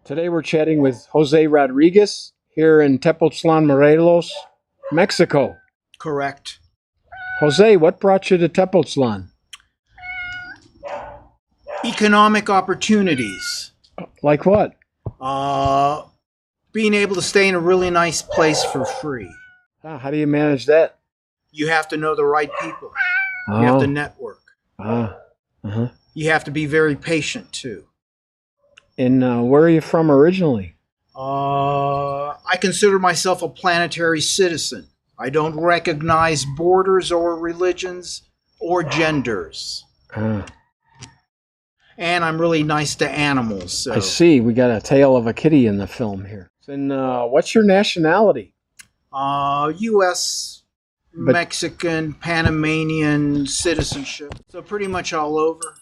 Today we're chatting with Jose Rodriguez here in Tepoztlan, Morelos, Mexico. Correct. Jose, what brought you to Tepoztlan? Economic opportunities. Like what? Being able to stay in a really nice place for free. How do you manage that? You have to know the right people. You have to network. You have to be very patient too. And where are you from originally? I consider myself a planetary citizen. I don't recognize borders or religions or genders. And I'm really nice to animals. So. I see. We got a tale of a kitty in the film here. And what's your nationality? U.S., Mexican, Panamanian citizenship. So pretty much all over.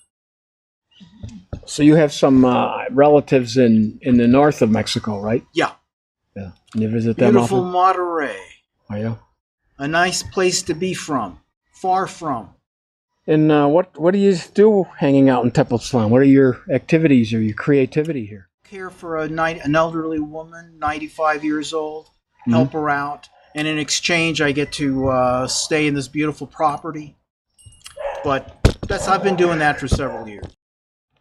So you have some relatives in the north of Mexico, right? Yeah. Yeah. And you visit them Beautiful often? Monterey. Are you? A nice place to be from. Far from. And what do you do hanging out in Tepoztlan? What are your activities or your creativity here? Care for an elderly woman, 95 years old. Help her out. And in exchange, I get to stay in this beautiful property. But I've been doing that for several years.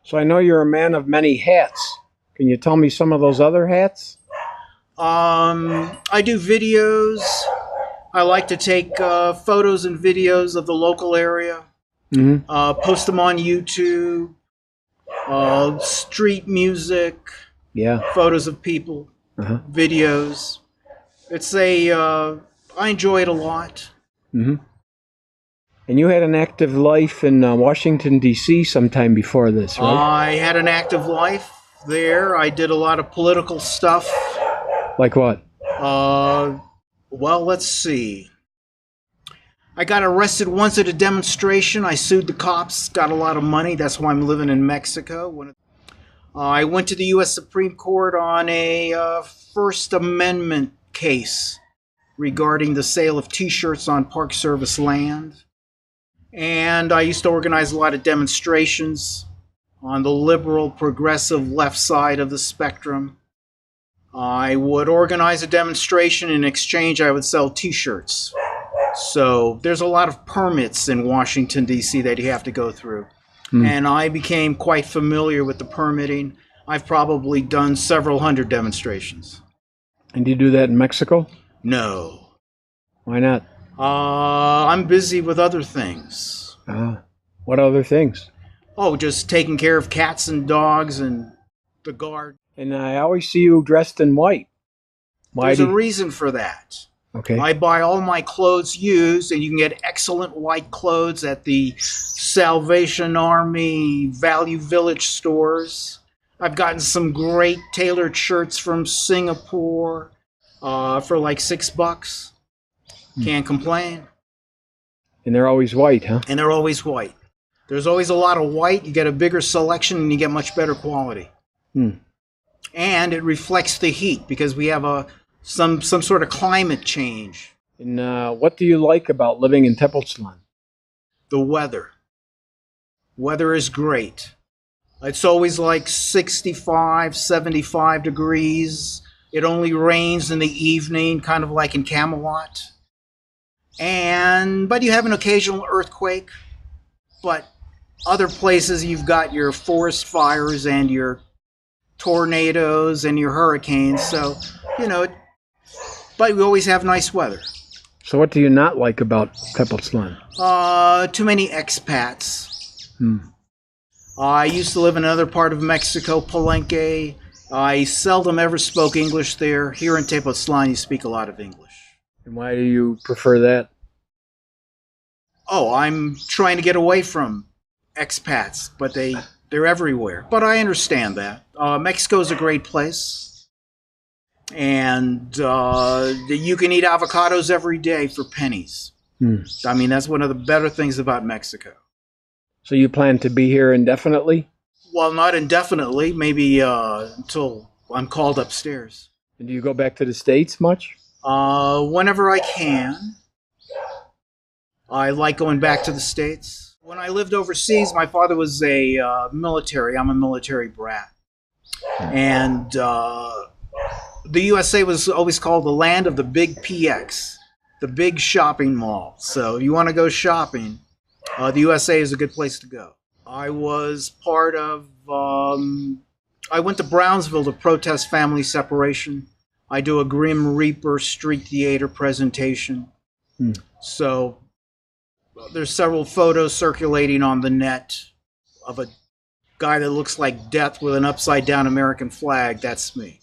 So I know you're a man of many hats. Can you tell me some of those other hats? I do videos. I like to take photos and videos of the local area. Post them on YouTube. Street music. Yeah. Photos of people. Videos. I enjoy it a lot. And you had an active life in Washington, D.C. sometime before this, right? I had an active life there. I did a lot of political stuff. Like what? Well, let's see. I got arrested once at a demonstration. I sued the cops, got a lot of money. That's why I'm living in Mexico. I went to the U.S. Supreme Court on a First Amendment case regarding the sale of T-shirts on Park Service land. And I used to organize a lot of demonstrations on the liberal, progressive left side of the spectrum. I would organize a demonstration. In exchange, I would sell T-shirts. So there's a lot of permits in Washington, D.C. that you have to go through. And I became quite familiar with the permitting. I've probably done several hundred demonstrations. And do you do that in Mexico? No. Why not? I'm busy with other things. What other things? Oh, just taking care of cats and dogs and the guard. And I always see you dressed in white. There's a reason for that. Okay. I buy all my clothes used, and you can get excellent white clothes at the Salvation Army Value Village stores. I've gotten some great tailored shirts from Singapore for like $6. Can't complain. And they're always white, huh? And they're always white. There's always a lot of white. You get a bigger selection, and you get much better quality. And it reflects the heat because we have some sort of climate change. And what do you like about living in Tepoztlan? The weather. Weather is great. It's always like 65, 75 degrees. It only rains in the evening, kind of like in Camelot. But you have an occasional earthquake. But other places you've got your forest fires and your tornadoes and your hurricanes. So, but we always have nice weather. So what do you not like about Tepoztlan? Too many expats. I used to live in another part of Mexico, Palenque. I seldom ever spoke English there. Here in Tepoztlan, you speak a lot of English. And why do you prefer that? Oh, I'm trying to get away from expats, but they're everywhere. But I understand that. Mexico is a great place. And you can eat avocados every day for pennies. I mean, that's one of the better things about Mexico. So you plan to be here indefinitely? Well, not indefinitely. Maybe until I'm called upstairs. And do you go back to the States much? Whenever I can. I like going back to the States. When I lived overseas, my father was a military. I'm a military brat. And the USA was always called the land of the big PX, the big shopping mall. So you want to go shopping, the USA is a good place to go. I was part of, I went to Brownsville to protest family separation. I do a Grim Reaper street theater presentation. So there's several photos circulating on the net of a guy that looks like death with an upside down American flag. That's me.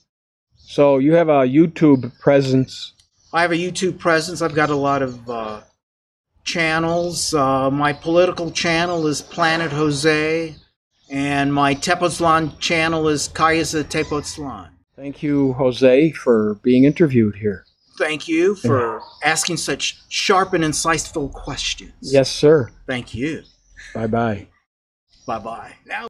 So you have a YouTube presence. I have a YouTube presence. I've got a lot of channels. My political channel is planetjose, and my Tepoztlan channel is Tepoztlan. Thank you, Jose, for being interviewed here. Thank you for asking such sharp and insightful questions. Yes, sir. Thank you. Bye-bye. Bye-bye. Now